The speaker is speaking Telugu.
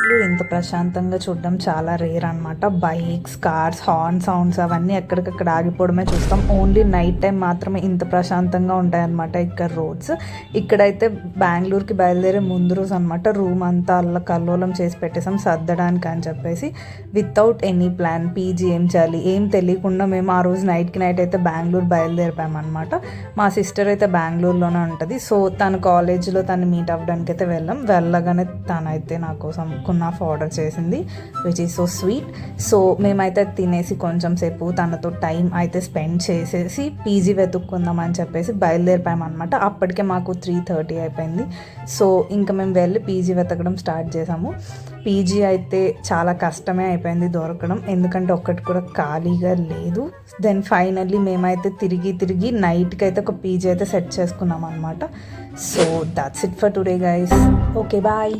బెంగళూరు ఇంత ప్రశాంతంగా చూడడం చాలా రేర్ అనమాట. బైక్స్, కార్స్, హార్న్ సౌండ్స్ అవన్నీ ఎక్కడికక్కడ ఆగిపోవడమే చూస్తాం. ఓన్లీ నైట్ టైం మాత్రమే ఇంత ప్రశాంతంగా ఉంటాయన్నమాట ఇక్కడ రోడ్స్. ఇక్కడైతే బెంగళూరుకి బయలుదేరే ముందు రోజు అనమాట రూమ్ అంతా కల్లోలం చేసి పెట్టేసాం సర్దడానికి అని చెప్పేసి. వితౌట్ ఎనీ ప్లాన్, పీజీ ఏం చేయాలి ఏం తెలియకుండా మేము ఆ రోజు నైట్కి నైట్ అయితే బెంగళూరు బయలుదేరిపామన్నమాట. మా సిస్టర్ అయితే బెంగళూరులోనే ఉంటుంది. సో తను కాలేజీలో తను మీట్ అవ్వడానికి అయితే వెళ్ళగానే తనైతే నా కోసం కునాఫా ఆర్డర్ చేసింది, which is so sweet. So మేమైతే తినేసి కొంచెం సేపు తనతో టైం అయితే స్పెండ్ చేసేసి పీజీ వెతుక్కుందాం అని చెప్పేసి బయలుదేరిపామన్నమాట. అప్పటికే మాకు 3:30 అయిపోయింది. సో ఇంకా మేము వెళ్ళి పీజీ వెతకడం స్టార్ట్ చేసాము. పీజీ అయితే చాలా కష్టమే అయిపోయింది దొరకడం, ఎందుకంటే ఒక్కటి కూడా ఖాళీగా లేదు. దెన్ ఫైనల్లీ మేమైతే తిరిగి నైట్కి అయితే ఒక పీజీ అయితే సెట్ చేసుకున్నాం అనమాట. So that's it for today guys. Okay bye.